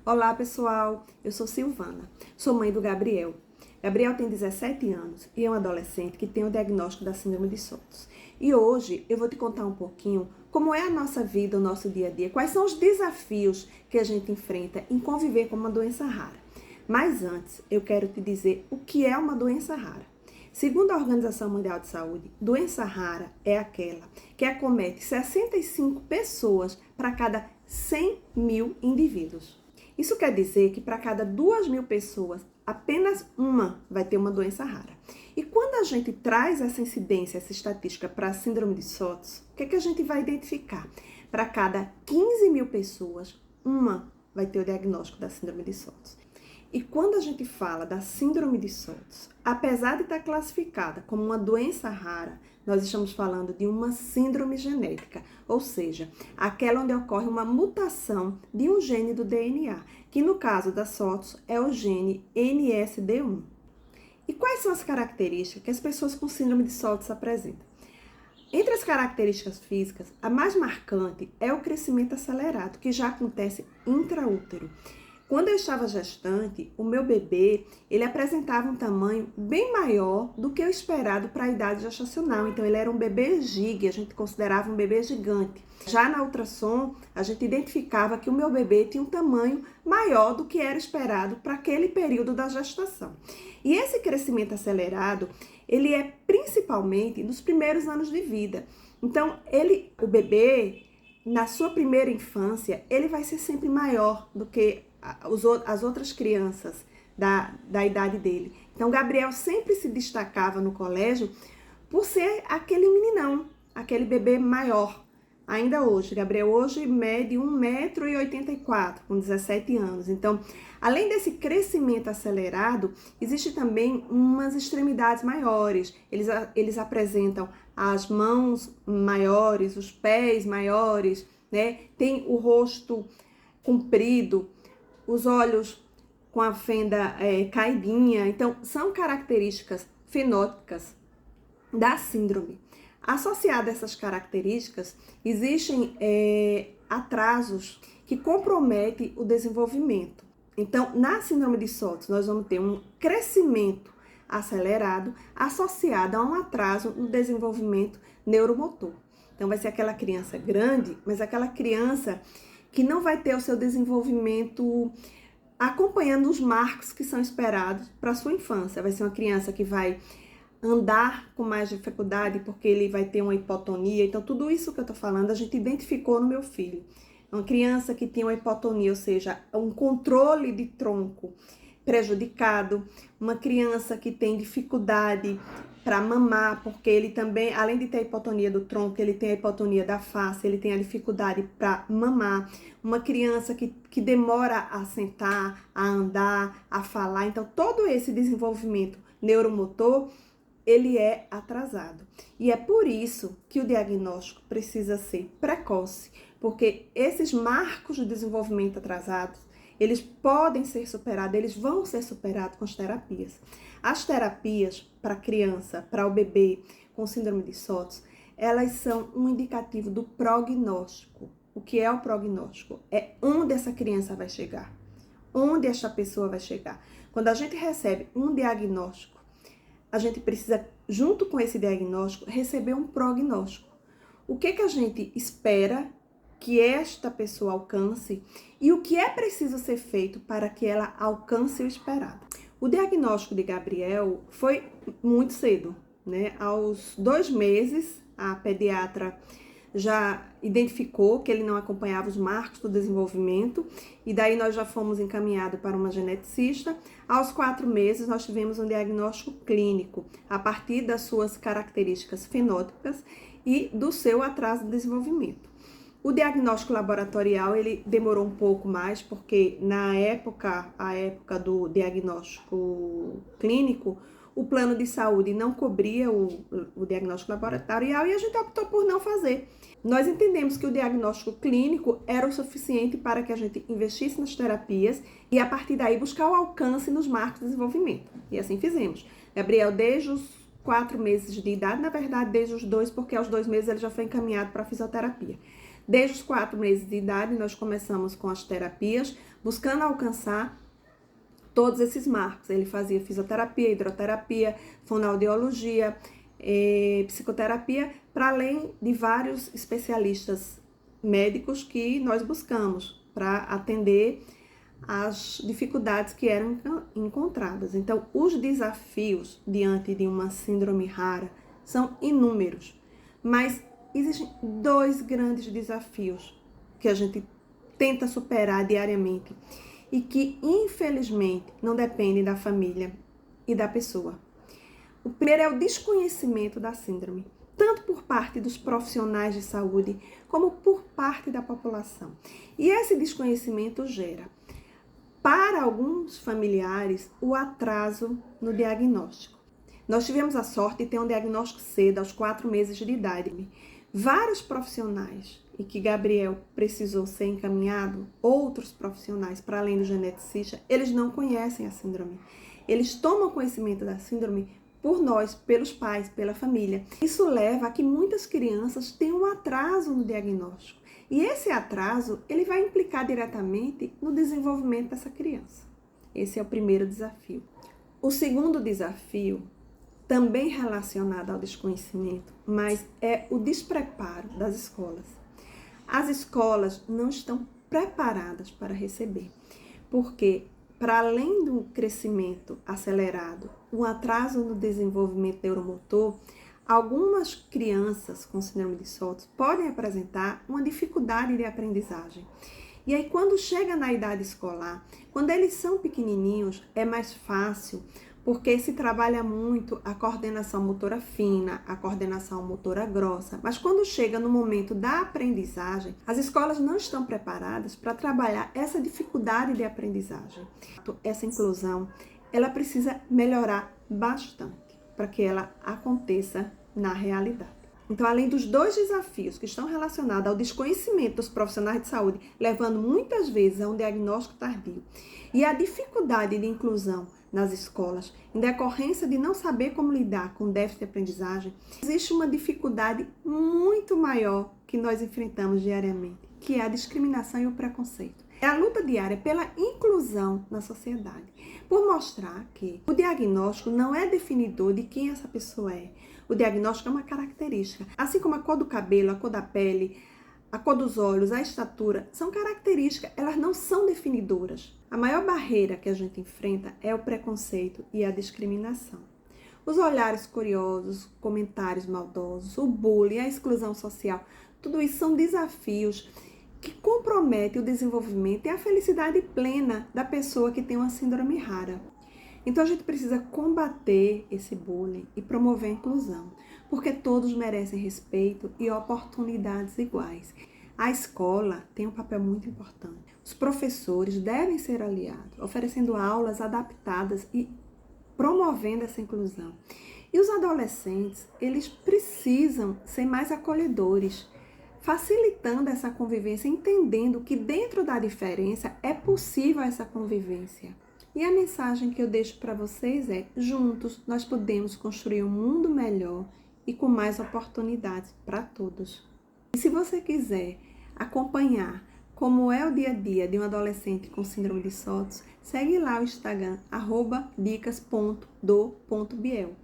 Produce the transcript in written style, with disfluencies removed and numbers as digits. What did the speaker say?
Olá pessoal, eu sou Silvana, sou mãe do Gabriel. Gabriel tem 17 anos e é um adolescente que tem o diagnóstico da síndrome de Sotos. E hoje eu vou te contar um pouquinho como é a nossa vida, o nosso dia a dia, quais são os desafios que a gente enfrenta em conviver com uma doença rara. Mas antes, eu quero te dizer o que é uma doença rara. Segundo a Organização Mundial de Saúde, doença rara é aquela que acomete 65 pessoas para cada 100 mil indivíduos. Isso quer dizer que para cada 2.000 pessoas, apenas uma vai ter uma doença rara. E quando a gente traz essa incidência, essa estatística para a síndrome de Sotos, o que é que a gente vai identificar? Para cada 15.000 pessoas, uma vai ter o diagnóstico da síndrome de Sotos. E quando a gente fala da síndrome de Sotos, apesar de estar classificada como uma doença rara, nós estamos falando de uma síndrome genética, ou seja, aquela onde ocorre uma mutação de um gene do DNA, que no caso da Sotos é o gene NSD1. E quais são as características que as pessoas com síndrome de Sotos apresentam? Entre as características físicas, a mais marcante é o crescimento acelerado, que já acontece intraútero. Quando eu estava gestante, o meu bebê, ele apresentava um tamanho bem maior do que o esperado para a idade gestacional. Então, ele era um bebê giga, a gente considerava um bebê gigante. Já na ultrassom, a gente identificava que o meu bebê tinha um tamanho maior do que era esperado para aquele período da gestação. E esse crescimento acelerado, ele é principalmente nos primeiros anos de vida. Então, o bebê, na sua primeira infância, ele vai ser sempre maior do que as outras crianças da idade dele. Então, Gabriel sempre se destacava no colégio por ser aquele meninão, aquele bebê maior. Ainda hoje, Gabriel hoje mede 1,84 m, com 17 anos. Então, além desse crescimento acelerado, existe também umas extremidades maiores. Eles apresentam as mãos maiores, os pés maiores, né? Tem o rosto comprido, os olhos com a fenda caidinha. Então, são características fenótipas da síndrome. Associado a essas características, existem atrasos que comprometem o desenvolvimento. Então, na síndrome de Sotos, nós vamos ter um crescimento acelerado associado a um atraso no desenvolvimento neuromotor. Então, vai ser aquela criança grande, mas aquela criança que não vai ter o seu desenvolvimento acompanhando os marcos que são esperados para a sua infância. Vai ser uma criança que vai andar com mais dificuldade porque ele vai ter uma hipotonia. Então, tudo isso que eu estou falando, a gente identificou no meu filho. Uma criança que tem uma hipotonia, ou seja, um controle de tronco prejudicado. Uma criança que tem dificuldade para mamar, porque ele também, além de ter a hipotonia do tronco, ele tem a hipotonia da face, ele tem a dificuldade para mamar. Uma criança que demora a sentar, a andar, a falar. Então, todo esse desenvolvimento neuromotor, ele é atrasado. E é por isso que o diagnóstico precisa ser precoce, porque esses marcos de desenvolvimento atrasados, eles podem ser superados, eles vão ser superados com as terapias. As terapias para a criança, para o bebê com síndrome de Sotos, elas são um indicativo do prognóstico. O que é o prognóstico? É onde essa criança vai chegar, onde esta pessoa vai chegar. Quando a gente recebe um diagnóstico, a gente precisa, junto com esse diagnóstico, receber um prognóstico. O que a gente espera que esta pessoa alcance e o que é preciso ser feito para que ela alcance o esperado. O diagnóstico de Gabriel foi muito cedo, né? Aos 2 meses, a pediatra já identificou que ele não acompanhava os marcos do desenvolvimento e daí nós já fomos encaminhados para uma geneticista. Aos 4 meses, nós tivemos um diagnóstico clínico a partir das suas características fenótipas e do seu atraso de desenvolvimento. O diagnóstico laboratorial, ele demorou um pouco mais, porque a época do diagnóstico clínico, o plano de saúde não cobria o diagnóstico laboratorial e a gente optou por não fazer. Nós entendemos que o diagnóstico clínico era o suficiente para que a gente investisse nas terapias e a partir daí buscar o alcance nos marcos de desenvolvimento. E assim fizemos. Gabriel, desde os 4 meses de idade, na verdade desde os 2, porque aos 2 meses ele já foi encaminhado para a fisioterapia. Desde os 4 meses de idade, nós começamos com as terapias, buscando alcançar todos esses marcos. Ele fazia fisioterapia, hidroterapia, fonoaudiologia, psicoterapia, para além de vários especialistas médicos que nós buscamos para atender as dificuldades que eram encontradas. Então, os desafios diante de uma síndrome rara são inúmeros, mas existem 2 grandes desafios que a gente tenta superar diariamente e que, infelizmente, não dependem da família e da pessoa. O primeiro é o desconhecimento da síndrome, tanto por parte dos profissionais de saúde, como por parte da população. E esse desconhecimento gera, para alguns familiares, o atraso no diagnóstico. Nós tivemos a sorte de ter um diagnóstico cedo, aos 4 meses de idade. Vários profissionais, e que Gabriel precisou ser encaminhado, outros profissionais, para além do geneticista, eles não conhecem a síndrome. Eles tomam conhecimento da síndrome por nós, pelos pais, pela família. Isso leva a que muitas crianças tenham um atraso no diagnóstico. E esse atraso, ele vai implicar diretamente no desenvolvimento dessa criança. Esse é o primeiro desafio. O segundo desafio, também relacionado ao desconhecimento, mas é o despreparo das escolas. As escolas não estão preparadas para receber, porque para além do crescimento acelerado, o atraso no desenvolvimento neuromotor, algumas crianças com síndrome de Sottos podem apresentar uma dificuldade de aprendizagem. E aí, quando chega na idade escolar, quando eles são pequenininhos, é mais fácil, porque se trabalha muito a coordenação motora fina, a coordenação motora grossa. Mas quando chega no momento da aprendizagem, as escolas não estão preparadas para trabalhar essa dificuldade de aprendizagem. Essa inclusão, ela precisa melhorar bastante para que ela aconteça na realidade. Então, além dos 2 desafios que estão relacionados ao desconhecimento dos profissionais de saúde, levando muitas vezes a um diagnóstico tardio, e a dificuldade de inclusão nas escolas, em decorrência de não saber como lidar com déficit de aprendizagem, existe uma dificuldade muito maior que nós enfrentamos diariamente, que é a discriminação e o preconceito. É a luta diária pela inclusão na sociedade, por mostrar que o diagnóstico não é definidor de quem essa pessoa é. O diagnóstico é uma característica, assim como a cor do cabelo, a cor da pele, a cor dos olhos, a estatura, são características, elas não são definidoras. A maior barreira que a gente enfrenta é o preconceito e a discriminação. Os olhares curiosos, comentários maldosos, o bullying, a exclusão social, tudo isso são desafios que comprometem o desenvolvimento e a felicidade plena da pessoa que tem uma síndrome rara. Então a gente precisa combater esse bullying e promover a inclusão, porque todos merecem respeito e oportunidades iguais. A escola tem um papel muito importante. Os professores devem ser aliados, oferecendo aulas adaptadas e promovendo essa inclusão. E os adolescentes, eles precisam ser mais acolhedores, facilitando essa convivência, entendendo que dentro da diferença é possível essa convivência. E a mensagem que eu deixo para vocês é: juntos nós podemos construir um mundo melhor e com mais oportunidades para todos. E se você quiser acompanhar como é o dia a dia de um adolescente com síndrome de Sottos, segue lá o Instagram, @dicas.do.biel.